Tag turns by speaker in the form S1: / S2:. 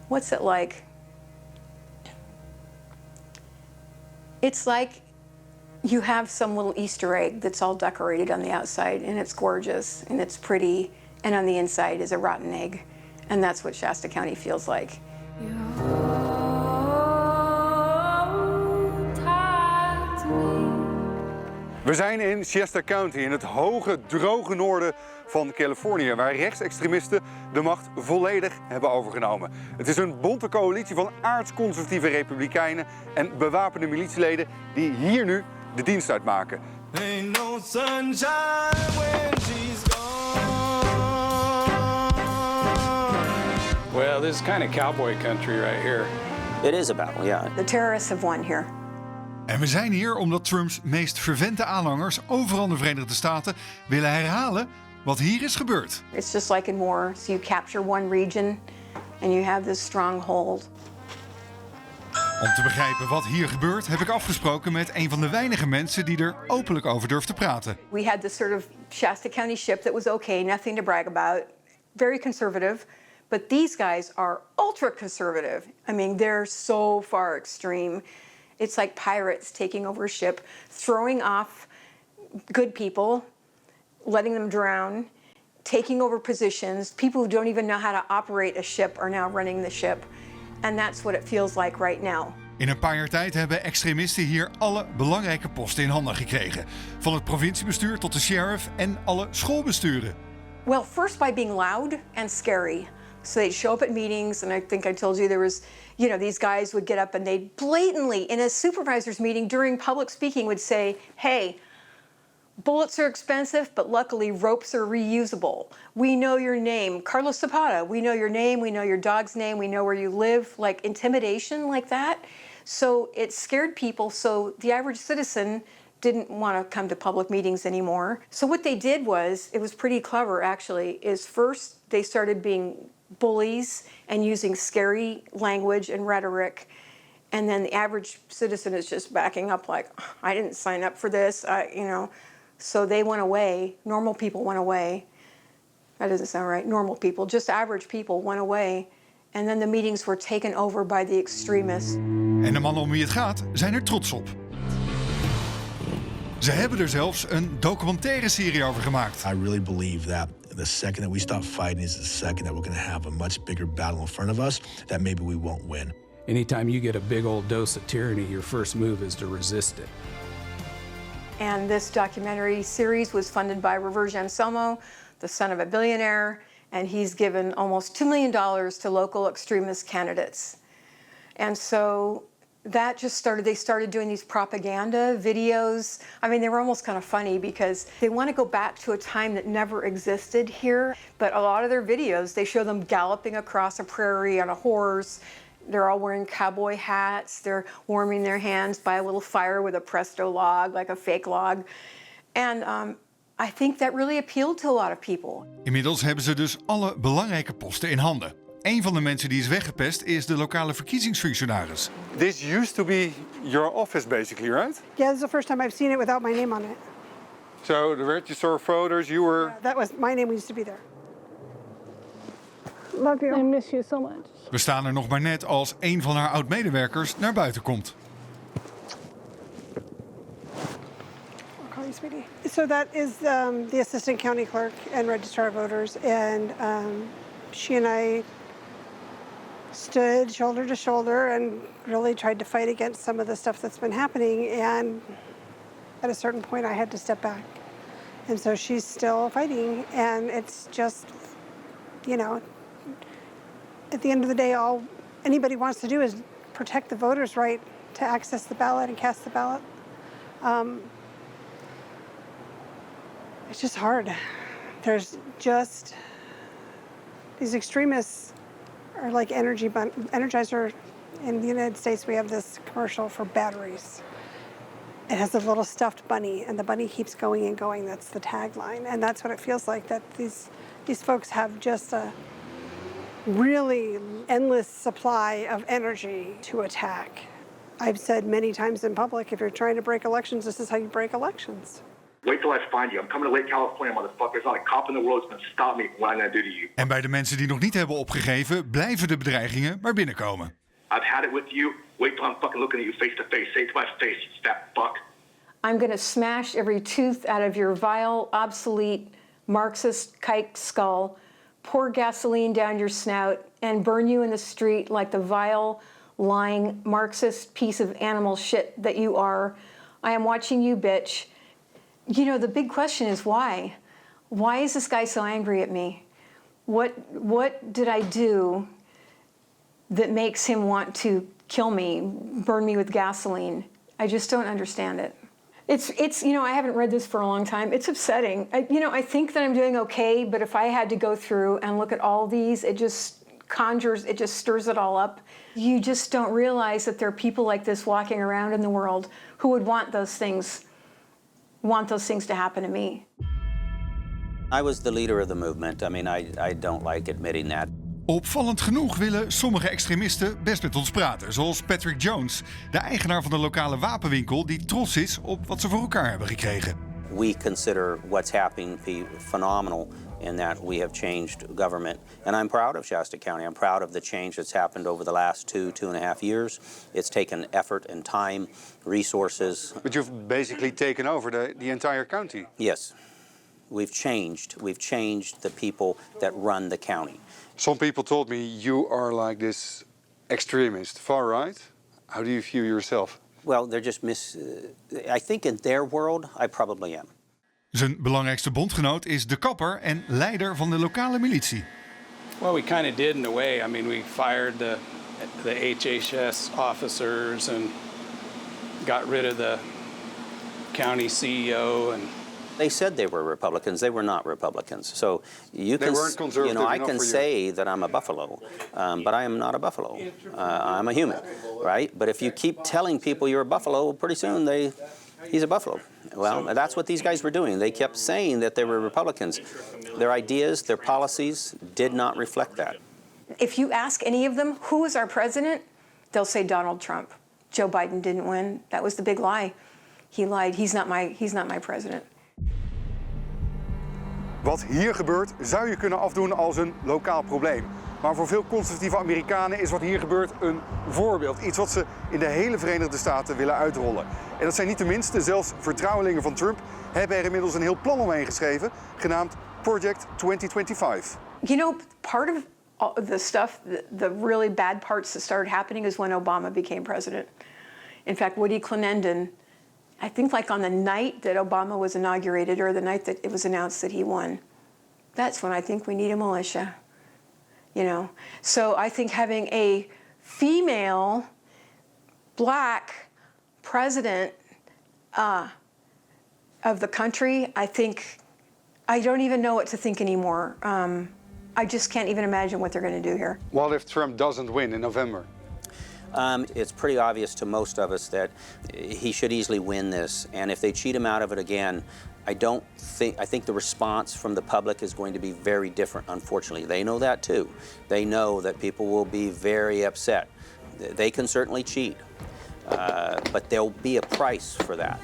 S1: What's it like? It's like you have some little Easter egg that's all decorated on the outside, and it's gorgeous, and it's pretty, and on the inside is a rotten egg. And that's what Shasta County feels like.
S2: We zijn in Shasta County, in het hoge, droge noorden van Californië, waar rechtsextremisten de macht volledig hebben overgenomen. Het is een bonte coalitie van aardsconservatieve republikeinen en bewapende militieleden die hier nu de dienst uitmaken. Ain't no sunshine when she's gone.
S3: Well, this is kind of cowboy country right here.
S4: It is a battle, yeah.
S1: The terrorists have won here.
S5: En we zijn hier omdat Trumps meest fervente aanhangers overal in de Verenigde Staten willen herhalen wat hier is gebeurd.
S1: It's just like in war. So you capture one region and you have this stronghold.
S5: Om te begrijpen wat hier gebeurt heb ik afgesproken met een van de weinige mensen die er openlijk over durft te praten.
S1: We had this sort of Shasta County ship that was okay, nothing to brag about, very conservative. But these guys are ultra conservative. I mean, they're so far extreme. It's like pirates taking over a ship, throwing off good people, letting them drown, taking over positions. People who don't even know how to operate a ship are now running the ship. And that's what it feels like right now.
S5: In een paar jaar tijd hebben extremisten hier alle belangrijke posten in handen gekregen. Van het provinciebestuur tot de sheriff en alle schoolbesturen.
S1: Well, first by being loud and scary. So they'd show up at meetings, and I think I told you there was, these guys would get up and they'd blatantly, in a supervisor's meeting during public speaking, would say, hey, bullets are expensive, but luckily ropes are reusable. We know your name. Carlos Zapata, we know your name, we know your dog's name, we know where you live. Like intimidation like that. So it scared people, so the average citizen didn't want to come to public meetings anymore. So what they did was, it was pretty clever actually, is first they started being bullies and using scary language and rhetoric. And then the average citizen is just backing up like, I didn't sign up for this, So they went away, normal people went away. That doesn't sound right, normal people, just average people went away. And then the meetings were taken over by the extremists.
S5: En de mannen om wie het gaat zijn er trots op. Ze hebben er zelfs een documentaire serie over gemaakt.
S6: I really believe that the second that we stop fighting is the second that we're going to have a much bigger battle in front of us that maybe we won't win.
S3: Anytime you get a big old dose of tyranny, your first move is to resist it.
S1: And this documentary series was funded by Reverge Anselmo, the son of a billionaire, and he's given almost $2 million to local extremist candidates. And so that just started, they started doing these propaganda videos. I mean, they were almost kind of funny because they want to go back to a time that never existed here. But a lot of their videos, they show them galloping across a prairie on a horse. They're all wearing cowboy hats. They're warming their hands by a little fire with a Presto log, like a fake log. And I think that really appealed to a lot of people.
S5: Inmiddels hebben ze dus alle belangrijke posten in handen. Een van de mensen die is weggepest is de lokale verkiezingsfunctionaris.
S2: This used to be your office basically, right?
S7: Yeah, this is the first time I've seen it without my name on it.
S2: So the register of voters, you were...
S7: Yeah, that was my name used to be there. Love you.
S8: I miss you so much.
S5: We staan er nog maar net als een van haar oud-medewerkers naar buiten komt.
S7: I'll call you sweetie. So that is the assistant county clerk and registrar of voters, and she and I stood shoulder to shoulder and really tried to fight against some of the stuff that's been happening, and at a certain point I had to step back. And so she's still fighting, and it's just, at the end of the day, all anybody wants to do is protect the voters' right to access the ballot and cast the ballot. It's just hard. There's just, these extremists are like Energizer. In the United States, we have this commercial for batteries. It has a little stuffed bunny, and the bunny keeps going and going. That's the tagline, and that's what it feels like, that these folks have just a really endless supply of energy to attack. I've said many times in public, if you're trying to break elections, this is how you break elections.
S8: Wait till I find you. I'm coming to Lake California, motherfucker. There's not a cop in the world that's gonna stop me from what I'm gonna do to you.
S5: En bij de mensen die nog niet hebben opgegeven, blijven de bedreigingen maar binnenkomen.
S8: I've had it with you. Wait till I'm fucking looking at you face to face. Say it to my face, you fat fuck.
S1: I'm going to smash every tooth out of your vile, obsolete, Marxist kike skull, pour gasoline down your snout, and burn you in the street like the vile, lying, Marxist piece of animal shit that you are. I am watching you, bitch. You know, the big question is why? Why is this guy so angry at me? What did I do that makes him want to kill me, burn me with gasoline? I just don't understand it. It's you know, I haven't read this for a long time. It's upsetting. I think that I'm doing okay, but if I had to go through and look at all these, it just stirs it all up. You just don't realize that there are people like this walking around in the world who would want those things to happen to me.
S4: I was the leader of the movement. I mean, I don't like admitting that.
S5: Opvallend genoeg willen sommige extremisten best met ons praten. Zoals Patrick Jones, de eigenaar van de lokale wapenwinkel die trots is op wat ze voor elkaar hebben gekregen.
S4: We consider what's happening phenomenal in that we have changed government. And I'm proud of Shasta County. I'm proud of the change that's happened over the last 2.5 years. It's taken effort and time, resources.
S2: But you've basically taken over the entire county.
S4: Yes. We've changed the people that run the county.
S2: Some people told me you are like this extremist, far right. How do you view yourself?
S4: Well, they're just I think in their world, I probably am.
S5: Zijn belangrijkste bondgenoot is de kapper en leider van de lokale militie.
S3: Well, we kind of did in a way. I mean, we fired the HHS officers and got rid of the county CEO and.
S4: They said they were Republicans. They were not Republicans. So
S2: They weren't conservative
S4: I
S2: enough
S4: can
S2: for you.
S4: say that I'm a buffalo, but I am not a buffalo. I'm a human, right? But if you keep telling people you're a buffalo, pretty soon he's a buffalo. Well, that's what these guys were doing. They kept saying that they were Republicans. Their ideas, their policies did not reflect that.
S1: If you ask any of them, who is our president? They'll say Donald Trump. Joe Biden didn't win. That was the big lie. He lied. He's not my president.
S2: Wat hier gebeurt zou je kunnen afdoen als een lokaal probleem. Maar voor veel conservatieve Amerikanen is wat hier gebeurt een voorbeeld. Iets wat ze in de hele Verenigde Staten willen uitrollen. En dat zijn niet de minste, zelfs vertrouwelingen van Trump hebben er inmiddels een heel plan omheen geschreven, genaamd Project 2025.
S1: You know, part of the stuff, the really bad parts that started happening is when Obama became president. In fact, Woody Clenendon, I think like on the night that Obama was inaugurated or the night that it was announced that he won, that's when I think we need a militia, you know. So I think having a female black president of the country, I don't even know what to think anymore. I just can't even imagine what they're going to do here.
S2: What if Trump doesn't win in November?
S4: It's pretty obvious to most of us that he should easily win this. And if they cheat him out of it again, I think the response from the public is going to be very different, unfortunately. They know that too. They know that people will be very upset. They can certainly cheat, but there'll be a price for that.